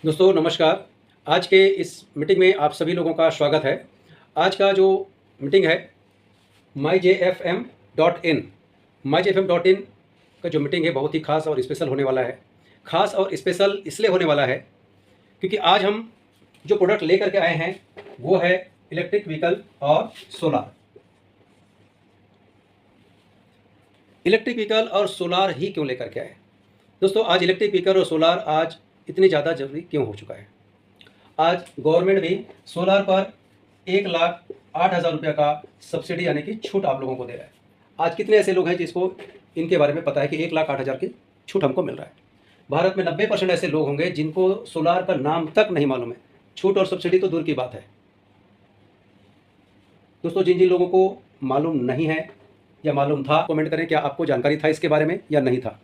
दोस्तों नमस्कार। आज के इस मीटिंग में आप सभी लोगों का स्वागत है। आज का जो मीटिंग है myjfm.in myjfm.in का जो मीटिंग है बहुत ही खास और स्पेशल होने वाला है। खास और स्पेशल इसलिए होने वाला है क्योंकि आज हम जो प्रोडक्ट लेकर के आए हैं वो है इलेक्ट्रिक व्हीकल और सोलार। इलेक्ट्रिक व्हीकल और सोलार ही क्यों लेकर के आए दोस्तों? आज इलेक्ट्रिक व्हीकल और सोलार आज इतनी ज़्यादा जरूरी क्यों हो चुका है? आज गवर्नमेंट भी सोलार पर 1,08,000 रुपये का सब्सिडी यानी कि छूट आप लोगों को दे रहा है। आज कितने ऐसे लोग हैं जिसको इनके बारे में पता है कि 1,08,000 की छूट हमको मिल रहा है? भारत में 90% ऐसे लोग होंगे जिनको सोलार का नाम तक नहीं मालूम है। छूट और सब्सिडी तो दूर की बात है। दोस्तों जिन जिन लोगों को मालूम नहीं है या मालूम था, कमेंट करें क्या आपको जानकारी था इसके बारे में या नहीं था।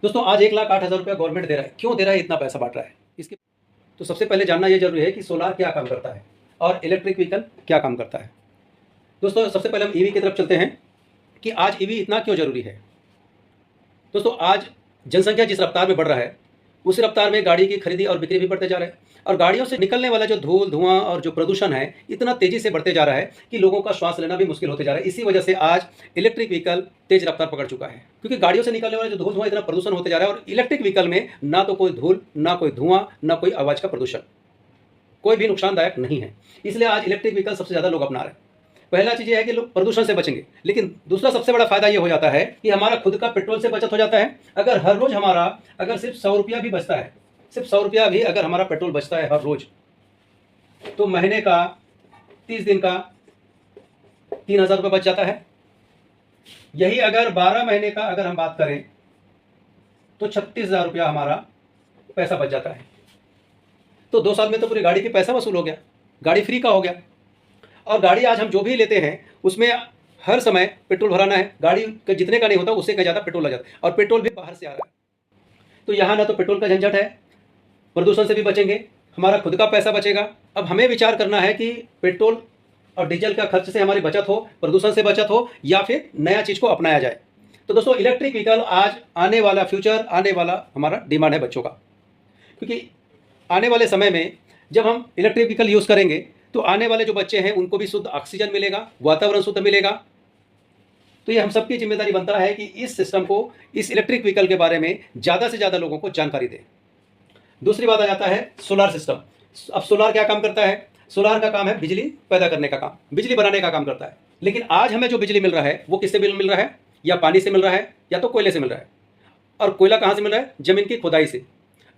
दोस्तों आज 1,08,000 रुपया गवर्नमेंट दे रहा है। क्यों दे रहा है? इतना पैसा बांट रहा है इसके तो सबसे पहले जानना यह जरूरी है कि सोलार क्या काम करता है और इलेक्ट्रिक व्हीकल क्या काम करता है। दोस्तों सबसे पहले हम ईवी की तरफ चलते हैं कि आज ईवी इतना क्यों जरूरी है। दोस्तों आज जनसंख्या जिस रफ्तार में बढ़ रहा है उस रफ्तार में गाड़ी की खरीदी और बिक्री भी बढ़ते जा रहे हैं और गाड़ियों से निकलने वाला जो धूल धुआं और जो प्रदूषण है इतना तेजी से बढ़ते जा रहा है कि लोगों का श्वास लेना भी मुश्किल होते जा रहा है। इसी वजह से आज इलेक्ट्रिक व्हीकल तेज रफ्तार पकड़ चुका है क्योंकि गाड़ियों से निकलने वाला जो धूल धुआं इतना प्रदूषण होते जा रहा है और इलेक्ट्रिक व्हीकल में ना तो कोई धूल, ना कोई धुआं, ना कोई आवाज़ का प्रदूषण, कोई भी नुकसानदायक नहीं है। इसलिए आज इलेक्ट्रिक व्हीकल सबसे ज़्यादा लोग अपना रहे हैं। पहला चीज़ ये है कि लोग प्रदूषण से बचेंगे, लेकिन दूसरा सबसे बड़ा फायदा ये हो जाता है कि हमारा खुद का पेट्रोल से बचत हो जाता है। अगर हर रोज़ हमारा अगर सिर्फ 100 रुपया भी बचता है, सिर्फ 100 रुपया भी अगर हमारा पेट्रोल बचता है हर रोज़, तो महीने का 30 दिन का 3,000 रुपये बच जाता है। यही अगर 12 महीने का अगर हम बात करें तो 36,000 रुपया हमारा पैसा बच जाता है। तो 2 साल में तो पूरी गाड़ी की पैसा वसूल हो गया, गाड़ी फ्री का हो गया। और गाड़ी आज हम जो भी लेते हैं उसमें हर समय पेट्रोल भराना है। गाड़ी का जितने का नहीं होता उससे का ज़्यादा पेट्रोल लग जाता है और पेट्रोल भी बाहर से आ रहा है। तो यहाँ ना तो पेट्रोल का झंझट है, प्रदूषण से भी बचेंगे, हमारा खुद का पैसा बचेगा। अब हमें विचार करना है कि पेट्रोल और डीजल का खर्च से हमारी बचत हो, प्रदूषण से बचत हो, या फिर नया चीज़ को अपनाया जाए। तो दोस्तों इलेक्ट्रिक व्हीकल आज आने वाला फ्यूचर, आने वाला हमारा डिमांड है बच्चों का, क्योंकि आने वाले समय में जब हम इलेक्ट्रिक व्हीकल यूज़ करेंगे तो आने वाले जो बच्चे हैं उनको भी शुद्ध ऑक्सीजन मिलेगा, वातावरण शुद्ध मिलेगा। तो ये हम सबकी जिम्मेदारी बनता है कि इस सिस्टम को, इस इलेक्ट्रिक व्हीकल के बारे में ज़्यादा से ज़्यादा लोगों को जानकारी दें। दूसरी बात आ जाता है सोलार सिस्टम। अब सोलार क्या काम करता है? सोलार का काम है बिजली पैदा करने का काम, बिजली बनाने का काम करता है। लेकिन आज हमें जो बिजली मिल रहा है वो किससे मिल रहा है? या पानी से मिल रहा है या तो कोयले से मिल रहा है। और कोयला कहाँ से मिल रहा है? जमीन की खुदाई से।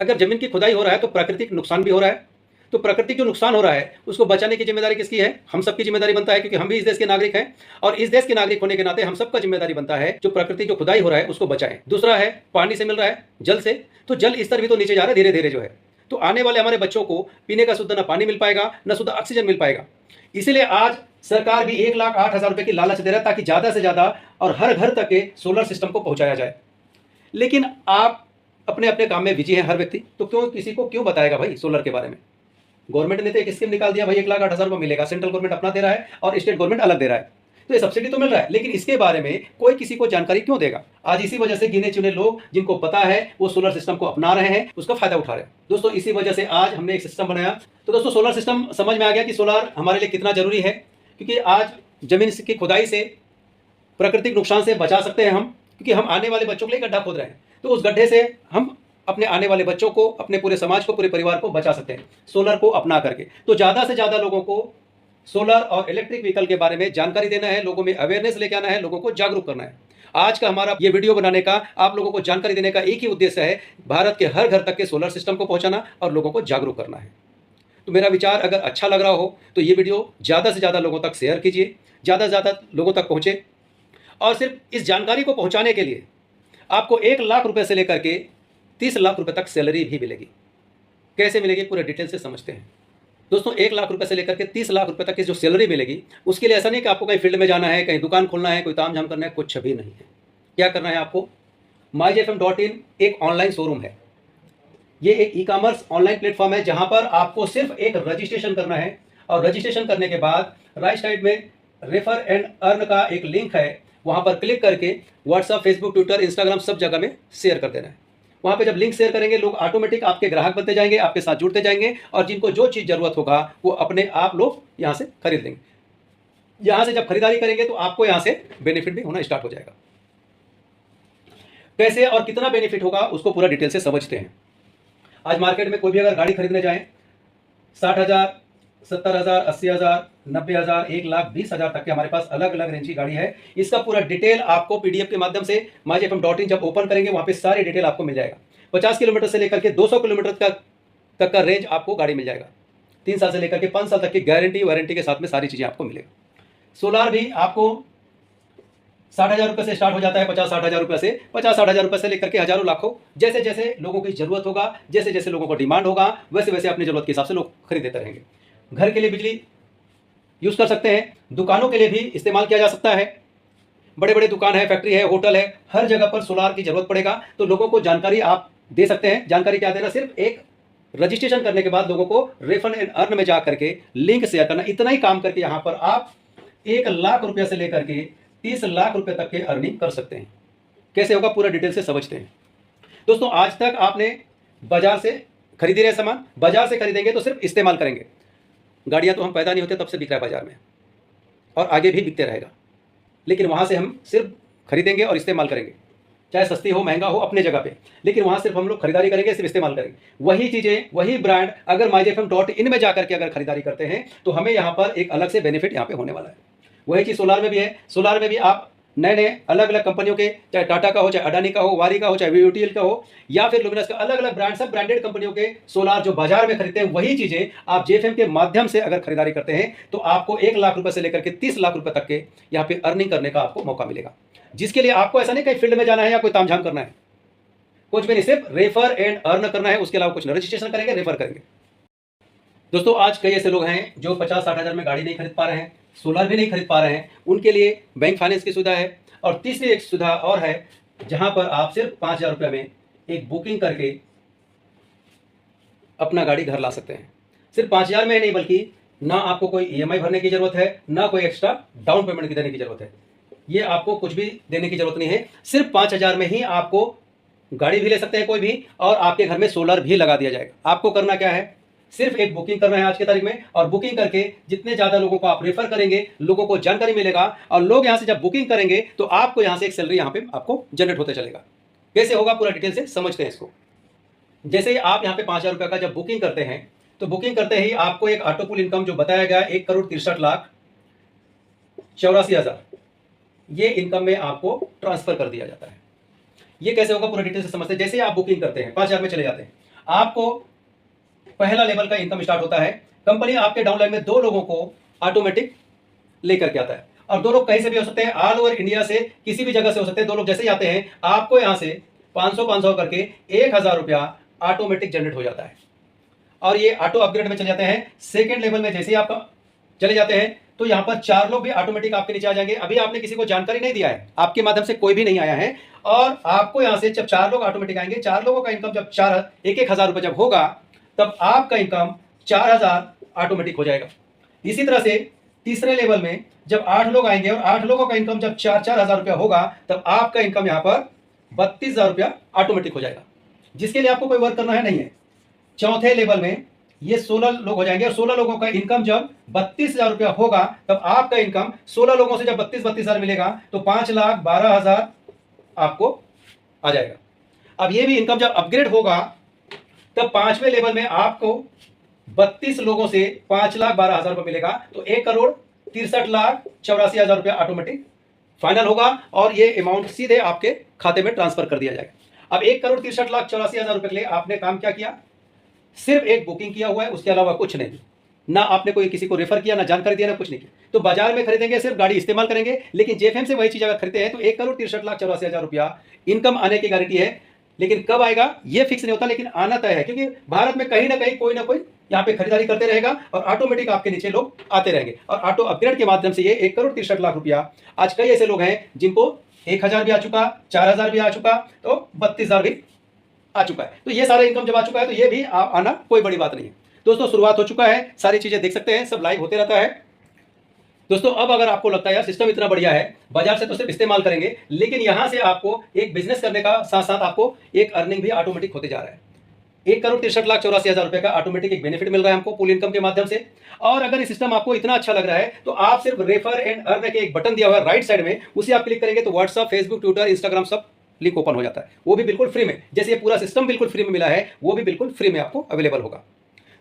अगर जमीन की खुदाई हो रहा है तो प्राकृतिक नुकसान भी हो रहा है। तो प्राकृतिक जो नुकसान हो रहा है उसको बचाने की जिम्मेदारी किसकी है? हम सबकी जिम्मेदारी बनता है, क्योंकि हम भी इस देश के नागरिक हैं और इस देश के नागरिक होने के नाते हम सबका जिम्मेदारी बनता है जो प्राकृतिक जो खुदाई हो रहा है उसको बचाएं। दूसरा है पानी से मिल रहा है, जल से। तो जल स्तर भी तो नीचे जा रहा है धीरे धीरे जो है। तो आने वाले हमारे बच्चों को पीने का शुद्ध ना पानी मिल पाएगा, ना शुद्ध ऑक्सीजन मिल पाएगा। इसीलिए आज सरकार भी 1,08,000 रुपये की लालच दे रहा है ताकि ज़्यादा से ज़्यादा और हर घर तक के सोलर सिस्टम को पहुँचाया जाए। लेकिन आप अपने अपने काम में बिजी हैं हर व्यक्ति, तो क्यों किसी को क्यों बताएगा भाई सोलर के बारे में? गवर्नमेंट ने तो एक स्कीम निकाल दिया भाई, 1,08,000 रुपये मिलेगा। सेंट्रल गवर्नमेंट अपना दे रहा है और स्टेट गवर्नमेंट अलग दे रहा है। तो ये सब्सिडी तो मिल रहा है, लेकिन इसके बारे में कोई किसी को जानकारी क्यों देगा? आज इसी वजह से गिने चुने लोग जिनको पता है वो सोलर सिस्टम को अपना रहे हैं, उसका फायदा उठा रहे हैं। दोस्तों इसी वजह से आज हमने एक सिस्टम बनाया। तो दोस्तों सोलर सिस्टम समझ में आ गया कि सोलर हमारे लिए कितना जरूरी है, क्योंकि आज जमीन की खुदाई से, प्राकृतिक नुकसान से बचा सकते हैं हम, क्योंकि हम आने वाले बच्चों के लिए गड्ढा खोद रहे हैं। तो उस गड्ढे से हम अपने आने वाले बच्चों को, अपने पूरे समाज को, पूरे परिवार को बचा सकते हैं सोलर को अपना करके। तो ज़्यादा से ज़्यादा लोगों को सोलर और इलेक्ट्रिक व्हीकल के बारे में जानकारी देना है, लोगों में अवेयरनेस लेके आना है, लोगों को जागरूक करना है। आज का हमारा ये वीडियो बनाने का, आप लोगों को जानकारी देने का एक ही उद्देश्य है, भारत के हर घर तक के सोलर सिस्टम को पहुंचाना और लोगों को जागरूक करना है। तो मेरा विचार अगर अच्छा लग रहा हो तो ये वीडियो ज़्यादा से ज़्यादा लोगों तक शेयर कीजिए, ज़्यादा से ज़्यादा लोगों तक पहुँचे। और सिर्फ इस जानकारी को पहुँचाने के लिए आपको 1,00,000 रुपये से लेकर के 30,00,000 रुपये तक सैलरी भी मिलेगी। कैसे मिलेगी पूरे डिटेल से समझते हैं। दोस्तों 1,00,000 रुपये से लेकर के 30,00,000 रुपये तक की जो सैलरी मिलेगी, उसके लिए ऐसा नहीं कि आपको कहीं फील्ड में जाना है, कहीं दुकान खोलना है, कोई ताम झाम करना है, कुछ भी नहीं है। क्या करना है आपको? myjfm.in एक ऑनलाइन शोरूम है। ये एक ई-कॉमर्स ऑनलाइन प्लेटफॉर्म है जहां पर आपको सिर्फ एक रजिस्ट्रेशन करना है और रजिस्ट्रेशन करने के बाद राइट साइड में रेफर एंड अर्न का एक लिंक है, वहां पर क्लिक करके व्हाट्सएप, फेसबुक, ट्विटर, इंस्टाग्राम सब जगह में शेयर कर देना है। वहाँ पे जब लिंक शेयर करेंगे लोग ऑटोमेटिक आपके ग्राहक बनते जाएंगे, आपके साथ जुड़ते जाएंगे और जिनको जो चीज़ ज़रूरत होगा वो अपने आप लोग यहाँ से खरीद लेंगे। यहाँ से जब खरीदारी करेंगे तो आपको यहाँ से बेनिफिट भी होना स्टार्ट हो जाएगा। कैसे और कितना बेनिफिट होगा उसको पूरा डिटेल से समझते हैं। आज मार्केट में कोई भी अगर गाड़ी खरीदने जाए 60,000, 70,000, 80,000, 90,000, 1,20,000 तक के हमारे पास अलग अलग रेंज की गाड़ी है। इसका पूरा डिटेल आपको पीडीएफ के माध्यम से myjfm.in जब ओपन करेंगे वहां पे सारी डिटेल आपको मिल जाएगा। 50 किलोमीटर से लेकर के 200 किलोमीटर तक का रेंज आपको गाड़ी मिल जाएगा। 3 साल से लेकर के 5 साल तक की गारंटी वारंटी के साथ में सारी चीज़ें आपको मिलेगा। सोलार भी आपको 60,000 रुपये से स्टार्ट हो जाता है, 50-60,000 रुपये से, 50-60,000 रुपये से लेकर के हजारों लाखों, जैसे जैसे लोगों की जरूरत होगा, जैसे जैसे लोगों को डिमांड होगा, वैसे वैसे अपनी जरूरत के हिसाब से लोग खरीदते रहेंगे। घर के लिए बिजली यूज़ कर सकते हैं, दुकानों के लिए भी इस्तेमाल किया जा सकता है। बड़े बड़े दुकान है, फैक्ट्री है, होटल है, हर जगह पर सोलार की जरूरत पड़ेगा तो लोगों को जानकारी आप दे सकते हैं। जानकारी क्या देना, सिर्फ एक रजिस्ट्रेशन करने के बाद लोगों को रेफर एंड अर्न में जा करके लिंक शेयर करना, इतना ही काम करके यहाँ पर आप 1 लाख रुपये से लेकर के 30 लाख रुपए तक के अर्निंग कर सकते हैं। कैसे होगा पूरा डिटेल से समझते हैं। दोस्तों आज तक आपने बाजार से खरीदे रहे सामान, बाजार से खरीदेंगे तो सिर्फ इस्तेमाल करेंगे। गाड़ियां तो हम पैदा नहीं होते तब से बिक रहा है बाजार में और आगे भी बिकते रहेगा, लेकिन वहां से हम सिर्फ खरीदेंगे और इस्तेमाल करेंगे, चाहे सस्ती हो महंगा हो अपने जगह पे, लेकिन वहां सिर्फ हम लोग खरीदारी करेंगे, सिर्फ इस्तेमाल करेंगे। वही चीजें वही ब्रांड अगर myjfm.in में जाकर के अगर खरीदारी करते हैं तो हमें यहाँ पर एक अलग से बेनिफिट यहाँ पे होने वाला है। वही चीज़ सोलार में भी है। सोलार में भी आप नए नए अलग अलग कंपनियों के, चाहे टाटा का हो, चाहे अडानी का हो, वारी का हो, चाहे वीयूटीएल का हो या फिर लुमिनस का, अलग अलग ब्रांड, सब ब्रांडेड कंपनियों के सोलार जो बाजार में खरीदते हैं वही चीज़ें आप जेएफएम के माध्यम से अगर खरीदारी करते हैं तो आपको 1 लाख रुपए से लेकर के 30 लाख रुपए तक के यहाँ पे अर्निंग करने का आपको मौका मिलेगा। जिसके लिए आपको ऐसा नहीं कहीं फील्ड में जाना है या कोई तामझाम करना है, कुछ भी नहीं, सिर्फ रेफर एंड अर्न करना है। उसके अलावा कुछ नहीं, रजिस्ट्रेशन करेंगे, रेफर करेंगे। दोस्तों आज कई ऐसे लोग हैं जो 50-60 हज़ार में गाड़ी नहीं खरीद पा रहे हैं, सोलर भी नहीं खरीद पा रहे हैं, उनके लिए बैंक फाइनेंस की सुविधा है। और तीसरी एक सुविधा और है जहां पर आप सिर्फ 5,000 रुपये में एक बुकिंग करके अपना गाड़ी घर ला सकते हैं। सिर्फ 5,000 में नहीं, बल्कि ना आपको कोई ईएमआई भरने की जरूरत है, ना कोई एक्स्ट्रा डाउन पेमेंट की देने की जरूरत है। ये आपको कुछ भी देने की जरूरत नहीं है। सिर्फ 5,000 में ही आपको गाड़ी भी ले सकते हैं कोई भी, और आपके घर में सोलर भी लगा दिया जाएगा। आपको करना क्या है, सिर्फ एक बुकिंग करना है आज की तारीख में, और बुकिंग करके जितने ज़्यादा लोगों को आप रेफर करेंगे, लोगों को जानकारी मिलेगा, और लोग यहाँ से जब बुकिंग करेंगे तो आपको यहाँ से एक सैलरी यहाँ पे आपको जनरेट होते चलेगा। कैसे होगा पूरा डिटेल से समझते हैं इसको। जैसे ही आप यहाँ पे 5,000 रुपये का जब बुकिंग करते हैं तो बुकिंग करते ही आपको एक ऑटोपुल इनकम जो बताया गया 1,63,84,000 ये इनकम में आपको ट्रांसफर कर दिया जाता है। ये कैसे होगा पूरा डिटेल से समझते हैं। जैसे ही आप बुकिंग करते हैं 5,000 में चले जाते हैं, आपको पहला लेवल का इनकम स्टार्ट होता है। कंपनी आपके डाउनलाइन में 2 लोगों को ऑटोमेटिक लेकर के आता है, और 2 लोग कहीं से भी हो सकते हैं, ऑल ओवर इंडिया से किसी भी जगह से हो सकते हैं। 2 लोग जैसे ही आते हैं आपको यहाँ से 500 करके 1,000 रुपया ऑटोमेटिक जनरेट हो जाता है, और ये ऑटो अपग्रेड में चले जाते हैं। सेकेंड लेवल में जैसे ही आप चले जाते हैं तो यहाँ पर 4 लोग भी ऑटोमेटिक आपके नीचे आ जाएंगे। अभी आपने किसी को जानकारी नहीं दिया है, आपके माध्यम से कोई भी नहीं आया है, और आपको यहाँ से जब 4 लोग ऑटोमेटिक आएंगे, 4 लोगों का इनकम जब 1,000 रुपये जब होगा तब आपका इनकम 4,000 ऑटोमेटिक हो जाएगा। इसी तरह से तीसरे लेवल में जब 8 लोग आएंगे और 8 लोगों का इनकम जब 4,000 रुपया होगा तब आपका इनकम यहाँ पर 32,000 रुपया ऑटोमेटिक हो जाएगा, जिसके लिए आपको कोई वर्क करना है नहीं है। चौथे लेवल में ये 16 लोग हो जाएंगे, और 16 लोगों का इनकम जब 32,000 रुपया होगा तब आपका इनकम 16 लोगों से जब 32,000 मिलेगा तो 5,12,000 आपको आ जाएगा। अब ये भी इनकम जब अपग्रेड होगा तब 5वें लेवल में आपको 32 लोगों से 5,12,000 रुपये मिलेगा, तो 1,63,84,000 रुपया ऑटोमेटिक फाइनल होगा, और ये अमाउंट सीधे आपके खाते में ट्रांसफर कर दिया जाएगा। अब 1,63,84,000 रुपये के लिए आपने काम क्या किया, सिर्फ एक बुकिंग किया हुआ है, उसके अलावा कुछ नहीं। ना आपने कोई किसी को रेफर किया, ना जानकारी दिया, ना कुछ नहीं किया। तो बाजार में खरीदेंगे, सिर्फ गाड़ी इस्तेमाल करेंगे, लेकिन जेएफएम से वही चीज अगर खरीदते हैं तो 1,63,84,000 रुपया इनकम आने की गारंटी है। लेकिन कब आएगा ये फिक्स नहीं होता, लेकिन आना तय है, क्योंकि भारत में कहीं ना कहीं कोई ना कोई यहाँ पे खरीदारी करते रहेगा और ऑटोमेटिक आपके नीचे लोग आते रहेंगे, और ऑटो अपग्रेड के माध्यम से ये 1,63,00,000 रुपया, आज कई ऐसे लोग हैं जिनको 1,000 भी आ चुका, 4,000 भी आ चुका, तो 32,000 भी आ चुका है। तो ये सारा इनकम जब आ चुका है तो ये भी आना कोई बड़ी बात नहीं है। दोस्तों शुरुआत हो चुका है, सारी चीजें देख सकते हैं, सब लाइव होते रहता है। दोस्तों अब अगर आपको लगता है यार सिस्टम इतना बढ़िया है, बाजार से तो सिर्फ इस्तेमाल करेंगे, लेकिन यहां से आपको एक बिजनेस करने का साथ साथ आपको एक अर्निंग भी ऑटोमेटिक होते जा रहा है। 1,63,84,000 रुपए का ऑटोमेटिक एक बेनिफिट मिल रहा है हमको पूल इनकम के माध्यम से। और अगर ये सिस्टम आपको इतना अच्छा लग रहा है तो आप सिर्फ रेफर एंड अर्न के एक बटन दिया हुआ है राइट साइड में, उसे आप क्लिक करेंगे तो व्हाट्सअप, फेसबुक, ट्विटर, इंस्टाग्राम सब लिंक ओपन हो जाता है, वो भी बिल्कुल फ्री में। जैसे ये पूरा सिस्टम बिल्कुल फ्री में मिला है, वो भी बिल्कुल फ्री में आपको अवेलेबल होगा।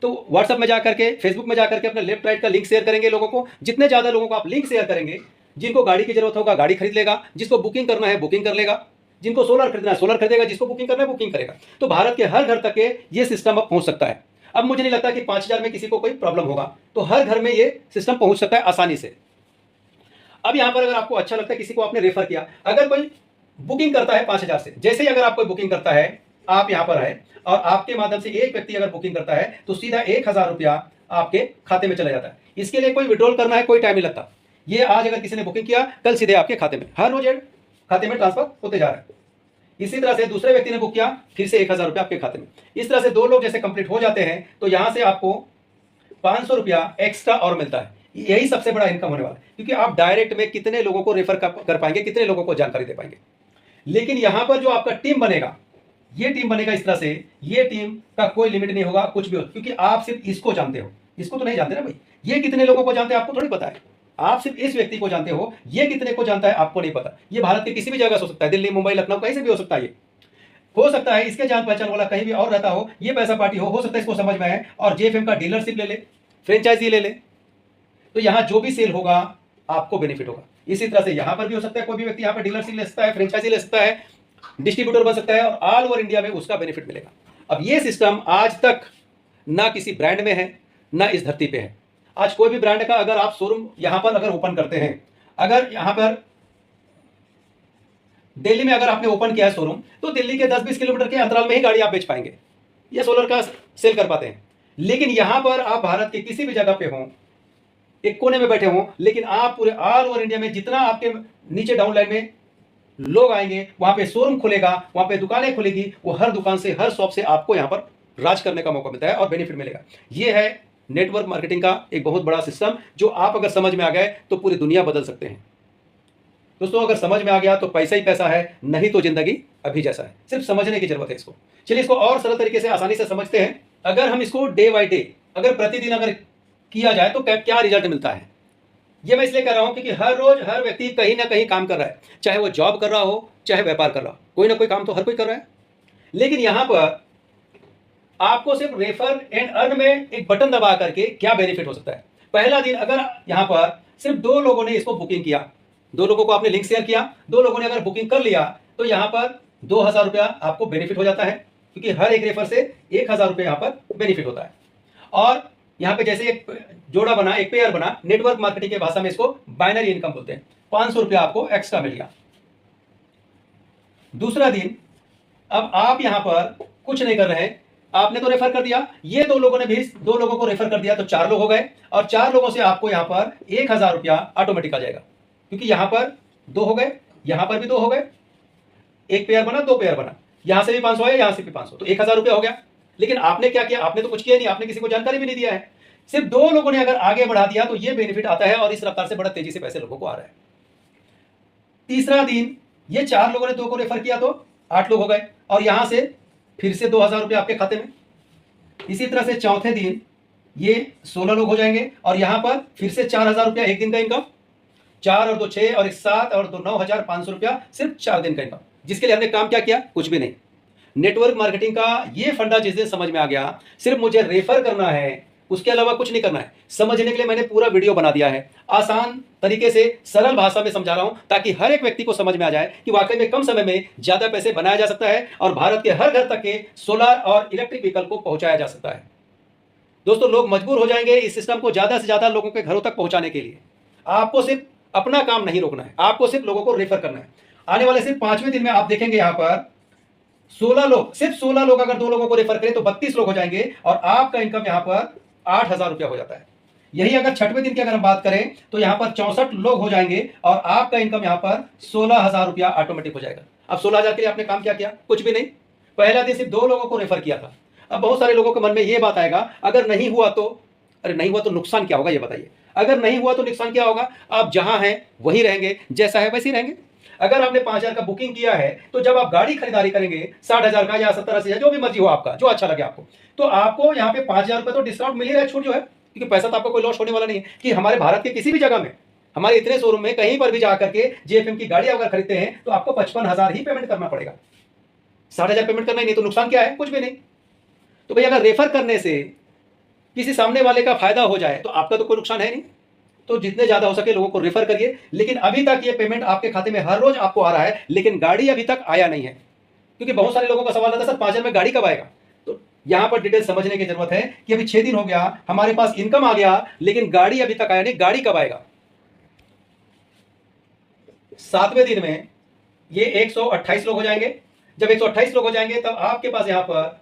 तो व्हाट्सअप में जाकर के, फेसबुक में जाकर के अपना लेफ्ट राइट का लिंक शेयर करेंगे लोगों को। जितने ज्यादा लोगों को आप लिंक शेयर करेंगे, जिनको गाड़ी की जरूरत होगा गाड़ी खरीद लेगा, जिसको बुकिंग करना है बुकिंग कर लेगा, जिनको सोलर खरीदना है सोलर खरीदेगा, जिसको बुकिंग करना है बुकिंग करेगा। तो भारत के हर घर तक के ये सिस्टम अब पहुंच सकता है। अब मुझे नहीं लगता कि 5,000 में किसी को कोई प्रॉब्लम होगा, तो हर घर में ये सिस्टम पहुंच सकता है आसानी से। अब यहां पर अगर आपको अच्छा लगता है, किसी को आपने रेफर किया, अगर कोई बुकिंग करता है 5,000 से, जैसे ही अगर आप कोई बुकिंग करता है, आप यहां पर आए और आपके माध्यम से एक व्यक्ति अगर बुकिंग करता है तो सीधा 1,000 रुपया आपके खाते में चला जाता है। इसके लिए कोई विड्रॉल करना है, कोई टाइम नहीं लगता। ये आज अगर किसी ने बुकिंग किया, कल सीधे आपके खाते में, हर रोज खाते में ट्रांसफर होते जा रहा है। इसी तरह से दूसरे व्यक्ति ने बुक किया, फिर से 1,000 रुपया आपके खाते में। इस तरह से 2 लोग जैसे कंप्लीट हो जाते हैं तो यहां से आपको 500 रुपया एक्स्ट्रा और मिलता है। यही सबसे बड़ा इनकम होने वाला है, क्योंकि आप डायरेक्ट में कितने लोगों को रेफर कर पाएंगे, कितने लोगों को जानकारी दे पाएंगे। लेकिन यहां पर जो आपका टीम बनेगा, ये टीम बनेगा इस तरह से, ये टीम का कोई लिमिट नहीं होगा कुछ भी हो, क्योंकि आप सिर्फ इसको जानते हो, इसको तो नहीं जानते ना भाई। ये कितने लोगों को जानते हैं आपको थोड़ी पता है। आप सिर्फ इस व्यक्ति को जानते हो, ये कितने को जानता है आपको नहीं पता। ये भारत के किसी भी जगह से हो सकता है, दिल्ली, मुंबई, लखनऊ, कहीं से भी हो सकता है। ये हो सकता है इसके जान पहचान वाला कहीं भी और रहता हो, ये पैसा पार्टी हो सकता है इसको समझ में आए और जेएफएम का डीलरशिप ले ले, फ्रेंचाइजी ले ले, तो यहां जो भी सेल होगा आपको बेनिफिट होगा। इसी तरह से यहां पर भी हो सकता है, कोई भी व्यक्ति यहां पर डीलरशिप ले सकता है, फ्रेंचाइजी ले सकता है, डिस्ट्रीब्यूटर बन सकता है और ऑल ओवर इंडिया में उसका बेनिफिट मिलेगा। अब ये सिस्टम आज तक ना किसी ब्रांड में है, ना इस धरती पे है। आज कोई भी ब्रांड का अगर आप शोरूम यहां पर अगर ओपन करते हैं, अगर यहां पर दिल्ली में अगर आपने ओपन किया है शोरूम, तो दिल्ली के 10-20 किलोमीटर के अंतराल में ही गाड़ी आप बेच पाएंगे, ये सोलर का सेल कर पाते हैं। लेकिन यहां पर आप भारत के किसी भी जगह पे हो, एक कोने में बैठे हो, लेकिन आप पूरे ऑल ओवर इंडिया में जितना आपके नीचे डाउन लाइन में लोग आएंगे, वहां पे शोरूम खुलेगा, वहां पे दुकानें खुलेगी, वो हर दुकान से, हर शॉप से आपको यहां पर राज करने का मौका मिलता है और बेनिफिट मिलेगा। ये है नेटवर्क मार्केटिंग का एक बहुत बड़ा सिस्टम, जो आप अगर समझ में आ गए तो पूरी दुनिया बदल सकते हैं। दोस्तों अगर समझ में आ गया तो पैसा ही पैसा है, नहीं तो जिंदगी अभी जैसा है। सिर्फ समझने की जरूरत है इसको। चलिए इसको और सरल तरीके से आसानी से समझते हैं। अगर हम इसको डे बाय डे, अगर प्रतिदिन अगर किया जाए तो क्या रिजल्ट मिलता है, ये मैं इसलिए कर रहा हूं क्योंकि हर रोज हर व्यक्ति कहीं ना कहीं काम कर रहा है, चाहे वो जॉब कर रहा हो, चाहे व्यापार कर रहा हो, कोई ना कोई काम तो हर कोई कर रहा है। लेकिन यहां पर आपको सिर्फ रेफर एंड अर्न में एक बटन दबा करके क्या बेनिफिट हो सकता है। पहला दिन अगर यहां पर सिर्फ 2 लोगों ने इसको बुकिंग किया, 2 लोगों को आपने लिंक शेयर किया, 2 लोगों ने अगर बुकिंग कर लिया, तो यहां पर 2,000 रुपया आपको बेनिफिट हो जाता है, क्योंकि हर एक रेफर से 1,000 रुपये यहां पर बेनिफिट होता है। और यहां पे जैसे एक जोड़ा बना, एक पेयर बना, नेटवर्क मार्केटिंग की भाषा में इसको बाइनरी इनकम बोलते हैं। 500 रुपया आपको एक्स्ट्रा मिल गया। दूसरा दिन अब आप यहां पर कुछ नहीं कर रहे हैं, आपने तो रेफर कर दिया, ये 2 लोगों ने भी 2 लोगों को रेफर कर दिया, तो 4 लोग हो गए, और 4 लोगों से आपको यहां पर 1,000 रुपया ऑटोमेटिक आ जाएगा, क्योंकि यहां पर 2 हो गए, यहां पर भी 2 हो गए, एक पेयर बना, 2 पेयर बना, यहां से भी 500 आया, यहां से भी 500, तो 1,000 रुपया हो गया। लेकिन आपने क्या किया, आपने तो कुछ किया नहीं, आपने किसी को जानकारी भी नहीं दिया है। सिर्फ 2 लोगों ने अगर आगे बढ़ा दिया तो ये बेनिफिट आता है, और इस रफ्तार से बड़ा तेजी से पैसे लोगों को आ रहा है। तीसरा दिन ये 4 लोगों ने 2 को रेफर किया तो 8 लोग हो गए, और यहां से फिर से 2,000 रुपये आपके खाते में। इसी तरह से चौथे दिन ये 16 लोग हो जाएंगे, और यहां पर फिर से 4,000 रुपया एक दिन का इनकम, 4 और 2 6 और 1 7 और 2 9,500 रुपया सिर्फ 4 दिन का इनकम, जिसके लिए हमने काम क्या किया, कुछ भी नहीं। नेटवर्क मार्केटिंग का ये फंडा जिस दिन समझ में आ गया, सिर्फ मुझे रेफर करना है, उसके अलावा कुछ नहीं करना है। समझने के लिए मैंने पूरा वीडियो बना दिया है, आसान तरीके से सरल भाषा में समझा रहा हूं, ताकि हर एक व्यक्ति को समझ में आ जाए कि वाकई में कम समय में ज्यादा पैसे बनाया जा सकता है, और भारत के हर घर तक के सोलर और इलेक्ट्रिक व्हीकल को पहुंचाया जा सकता है। दोस्तों लोग मजबूर हो जाएंगे इस सिस्टम को ज्यादा से ज्यादा लोगों के घरों तक पहुंचाने के लिए। आपको सिर्फ अपना काम नहीं रोकना है, आपको सिर्फ लोगों को रेफर करना है। आने वाले सिर्फ 5वें दिन में आप देखेंगे यहां पर 16 लोग, सिर्फ 16 लोग अगर 2 लोगों को रेफर करें तो 32 लोग हो जाएंगे, और आपका इनकम यहां पर 8,000 रुपया हो जाता है। यही अगर 6वें दिन की अगर हम बात करें तो यहां पर 64 लोग हो जाएंगे, और आपका इनकम यहां पर 16,000 रुपया ऑटोमेटिक हो जाएगा। अब 16,000 के लिए आपने काम क्या किया, कुछ भी नहीं। पहला दिन सिर्फ 2 लोगों को रेफर किया था। अब बहुत सारे लोगों के मन में यह बात आएगा, अगर नहीं हुआ तो, अरे नहीं हुआ तो नुकसान क्या होगा ये बताइए। अगर नहीं हुआ तो नुकसान क्या होगा, आप जहां हैं वहीं रहेंगे, जैसा है वैसे ही रहेंगे। अगर आपने 5,000 का बुकिंग किया है तो जब आप गाड़ी खरीदारी करेंगे 60,000 का या 70-80,000 जो भी मर्जी हो आपका, जो अच्छा लगे आपको, तो आपको यहाँ पे 5,000 रुपये तो डिस्काउंट मिल ही रहा है, छूट जो है, क्योंकि पैसा तो आपको कोई लॉस होने वाला नहीं है। कि हमारे भारत के किसी भी जगह में, हमारे इतने शोरूम में कहीं पर भी जाकर के जेएफएम की गाड़ी अगर खरीदते हैं तो आपको 55,000 ही पेमेंट करना पड़ेगा, 60,000 पेमेंट करना ही नहीं, तो नुकसान क्या है, कुछ भी नहीं। तो भाई अगर रेफर करने से किसी सामने वाले का फायदा हो जाए तो आपका तो कोई नुकसान है नहीं। तो जितने ज्यादा हो सके लोगों को रेफर करिए। लेकिन अभी तक ये पेमेंट आपके खाते में हर रोज आपको आ रहा है, लेकिन गाड़ी अभी तक आया नहीं है। क्योंकि बहुत सारे लोगों का सवाल आता है, सर 5,000 में गाड़ी कब आएगा। तो यहां पर डिटेल समझने की जरूरत है कि अभी 6 दिन हो गया, हमारे पास इनकम आ गया, लेकिन गाड़ी अभी तक आया नहीं। गाड़ी कब आएगा, 7वें दिन में ये 128 लोग हो जाएंगे। जब 128 लोग हो जाएंगे तब आपके पास यहां पर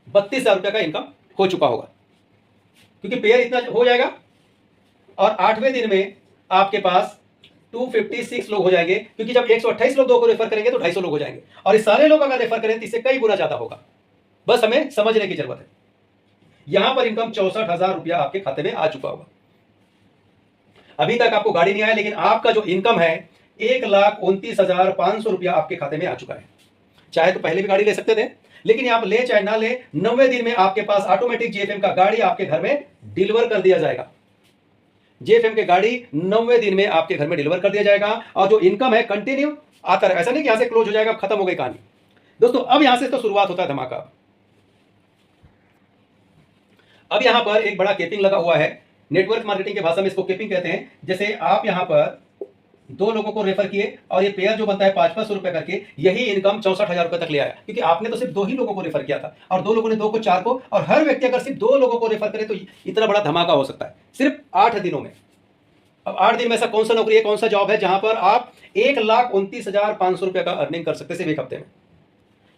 32,000 रुपए का इनकम हो चुका होगा, क्योंकि पेयर इतना हो जाएगा। और 8वें दिन में आपके पास 256 लोग हो जाएंगे, क्योंकि जब 128 लोग दो को रेफर करेंगे तो 250 लोग हो जाएंगे, और इस सारे लोग अगर रेफर करें तो इससे कई गुना ज्यादा होगा। बस हमें समझने की जरूरत है। यहां पर इनकम 64,000 रुपया आपके खाते में आ चुका होगा। अभी तक आपको गाड़ी नहीं आया, लेकिन आपका जो इनकम है 1,29,500 रुपया आपके खाते में आ चुका है। चाहे तो पहले भी गाड़ी ले सकते थे, लेकिन आप ले चाहे ना ले, 90 दिन में आपके पास ऑटोमेटिक जेएफएम का गाड़ी आपके घर में डिलीवर कर दिया जाएगा। जेएफएम के गाड़ी 90 दिन में आपके घर में डिलीवर कर दिया जाएगा, और जो इनकम है कंटिन्यू आता रहे। ऐसा नहीं कि यहां से क्लोज हो जाएगा, खत्म हो गई कहानी। दोस्तों अब यहां से तो शुरुआत होता है धमाका। अब यहां पर एक बड़ा केपिंग लगा हुआ है, नेटवर्क मार्केटिंग के भाषा में इसको केपिंग कहते हैं। जैसे आप यहां पर 2 लोगों को रेफर किए और ये पेयर जो बनता है 500 रुपए करके, यही इनकम 64,000 रुपए तक ले आया, क्योंकि आपने तो सिर्फ 2 ही लोगों को रेफर किया था, और 2 लोगों ने 2 को 4 को, और हर व्यक्ति अगर सिर्फ 2 लोगों को रेफर करे तो इतना बड़ा धमाका हो सकता है सिर्फ 8 दिनों में। अब 8 दिन में ऐसा कौन सा नौकरी है, कौन सा जॉब है जहां पर आप 1,29,500 रुपए का अर्निंग कर सकते हैं सिर्फ एक हफ्ते में।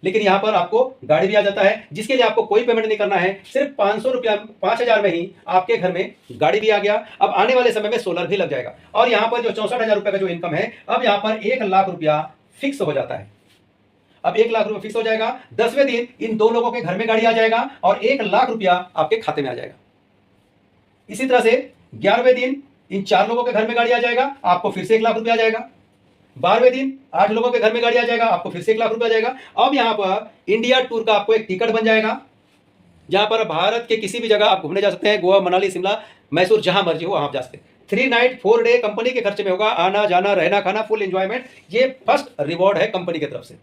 लेकिन यहां पर आपको गाड़ी भी आ जाता है, जिसके लिए आपको कोई पेमेंट नहीं करना है, सिर्फ 500 रुपया 5,000 में ही आपके घर में गाड़ी भी आ गया। अब आने वाले समय में सोलर भी लग जाएगा, और यहां पर जो 64,000 रुपए का जो इनकम है, अब यहां पर 1,00,000 रुपया फिक्स हो जाता है। अब 1,00,000 रुपया फिक्स हो जाएगा। 10वें दिन इन 2 लोगों के घर में गाड़ी आ जाएगा और 1,00,000 रुपया आपके खाते में आ जाएगा। इसी तरह से 11वें दिन इन 4 लोगों के घर में गाड़ी आ जाएगा, आपको फिर से 1,00,000 रुपया आ जाएगा। 12वें दिन 8 लोगों के घर में गाड़ी आ जाएगा, आपको फिर से 1,00,000 रुपया आ जाएगा। अब यहां पर इंडिया टूर का आपको एक टिकट बन जाएगा, जहां पर भारत के किसी भी जगह आप घूमने जा सकते हैं, गोवा, मनाली, शिमला, मैसूर, जहां मर्जी हो वहां आप जा सकते हैं। 3 नाइट 4 डे कंपनी के खर्चे में होगा, आना जाना रहना खाना फुल एंजॉयमेंट। ये फर्स्ट रिवॉर्ड है कंपनी की तरफ से,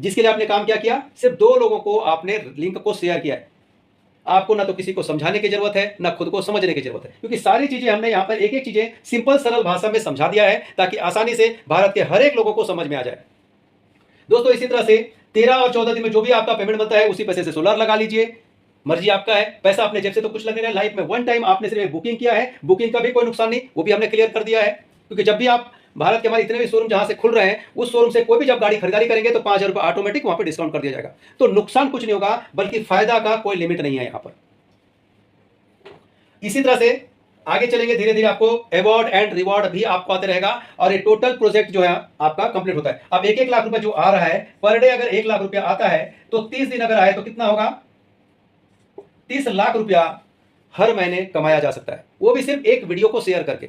जिसके लिए आपने काम क्या किया, सिर्फ 2 लोगों को आपने लिंक को शेयर किया है। आपको ना तो किसी को समझाने की जरूरत है, ना खुद को समझने की जरूरत है, क्योंकि सारी चीजें हमने यहाँ पर एक एक चीजें सिंपल सरल भाषा में समझा दिया है, ताकि आसानी से भारत के हर एक लोगों को समझ में आ जाए। दोस्तों इसी तरह से 13 और 14 दिन में जो भी आपका पेमेंट बनता है, उसी पैसे से सोलर लगा लीजिए, मर्जी आपका है। पैसा अपने जेब से तो कुछ लगने रहा है, लाइफ में वन टाइम आपने सिर्फ बुकिंग किया है, बुकिंग का भी कोई नुकसान नहीं, वो भी हमने क्लियर कर दिया है। क्योंकि जब भी आप भारत के हमारे इतने भी शोरूम जहां से खुल रहे हैं, उस शोरूम से कोई भी जब गाड़ी खरीदारी करेंगे तो 5,000 रुपये ऑटोमेटिक वहां पर डिस्काउंट कर दिया जाएगा। तो नुकसान कुछ नहीं होगा, बल्कि फायदा का कोई लिमिट नहीं है यहां पर। इसी तरह से आगे चलेंगे, धीरे धीरे आपको अवार्ड एंड रिवॉर्ड भी आपको आते रहेगा, और ये टोटल प्रोजेक्ट जो है आपका कंप्लीट होता है। अब 1-1 लाख रुपए जो आ रहा है पर डे, अगर 1,00,000 रुपया आता है तो 30 दिन अगर आए तो कितना होगा, 30 लाख रुपया हर महीने कमाया जा सकता है, वो भी सिर्फ एक वीडियो को शेयर करके।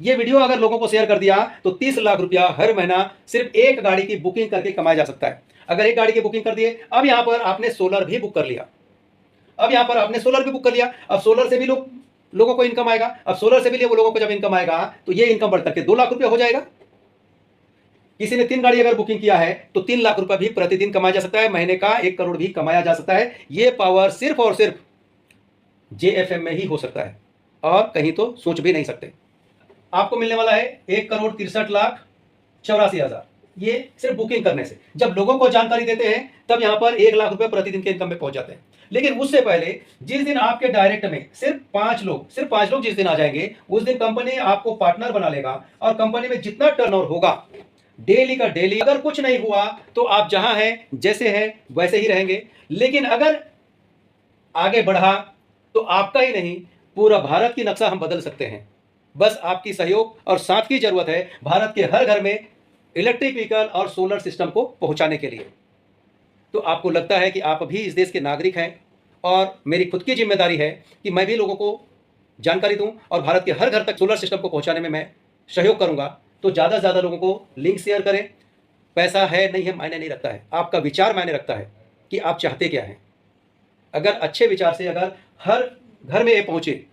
ये वीडियो अगर लोगों को शेयर कर दिया तो 30 लाख रुपया हर महीना सिर्फ एक गाड़ी की बुकिंग करके कमाया जा सकता है। अगर एक गाड़ी की बुकिंग कर दिए, अब यहां पर आपने सोलर भी बुक कर लिया, अब सोलर से भी लोगों को इनकम आएगा। अब सोलर से भी वो लोगों को जब इनकम आएगा तो ये इनकम बढ़ करके 2 लाख रुपया हो जाएगा। किसी ने 3 गाड़ी अगर बुकिंग किया है तो 3 लाख रुपया भी प्रतिदिन कमाया जा सकता है, महीने का 1 करोड़ भी कमाया जा सकता है। ये पावर सिर्फ और सिर्फ जेएफएम में ही हो सकता है, और कहीं तो सोच भी नहीं सकते। आपको मिलने वाला है 1,63,84,000, ये सिर्फ बुकिंग करने से। जब लोगों को जानकारी देते हैं तब यहां पर 1,00,000 रुपए प्रतिदिन के इनकम में पहुंच जाते हैं। लेकिन उससे पहले जिस दिन आपके डायरेक्ट में सिर्फ 5 लोग जिस दिन आ जाएंगे, उस दिन कंपनी आपको पार्टनर बना लेगा, और कंपनी में जितना टर्नओवर होगा डेली का डेली, अगर कुछ नहीं हुआ तो आप जहां हैं जैसे हैं वैसे ही रहेंगे। लेकिन अगर आगे बढ़ा तो आपका ही नहीं, पूरा भारत की नक्शा हम बदल सकते हैं। बस आपकी सहयोग और साथ की जरूरत है भारत के हर घर में इलेक्ट्रिक व्हीकल और सोलर सिस्टम को पहुंचाने के लिए। तो आपको लगता है कि आप भी इस देश के नागरिक हैं और मेरी खुद की जिम्मेदारी है कि मैं भी लोगों को जानकारी दूं और भारत के हर घर तक सोलर सिस्टम को पहुंचाने में मैं सहयोग करूंगा। तो ज़्यादा से ज़्यादा लोगों को लिंक शेयर करें। पैसा है नहीं है मायने नहीं रखता है, आपका विचार मायने रखता है कि आप चाहते क्या हैं। अगर अच्छे विचार से अगर हर घर में ये पहुंचे,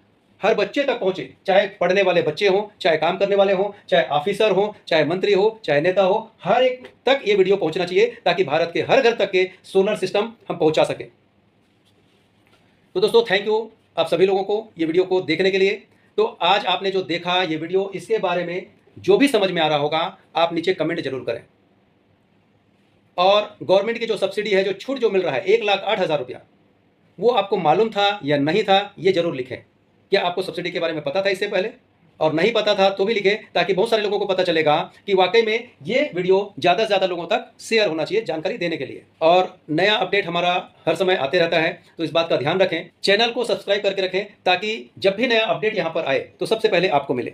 हर बच्चे तक पहुंचे, चाहे पढ़ने वाले बच्चे हों, चाहे काम करने वाले हों, चाहे ऑफिसर हों, चाहे मंत्री हो, चाहे नेता हो, हर एक तक ये वीडियो पहुंचना चाहिए ताकि भारत के हर घर तक के सोलर सिस्टम हम पहुंचा सकें। तो दोस्तों थैंक यू आप सभी लोगों को ये वीडियो को देखने के लिए। तो आज आपने जो देखा ये वीडियो, इसके बारे में जो भी समझ में आ रहा होगा आप नीचे कमेंट जरूर करें। और गवर्नमेंट की जो सब्सिडी है, जो छूट जो मिल रहा है 1,08,000 रुपया, वो आपको मालूम था या नहीं था, ये जरूर लिखें। क्या आपको सब्सिडी के बारे में पता था इससे पहले? और नहीं पता था तो भी लिखें, ताकि बहुत सारे लोगों को पता चलेगा कि वाकई में ये वीडियो ज़्यादा से ज़्यादा लोगों तक शेयर होना चाहिए जानकारी देने के लिए। और नया अपडेट हमारा हर समय आते रहता है, तो इस बात का ध्यान रखें। चैनल को सब्सक्राइब करके रखें ताकि जब भी नया अपडेट यहाँ पर आए तो सबसे पहले आपको मिले।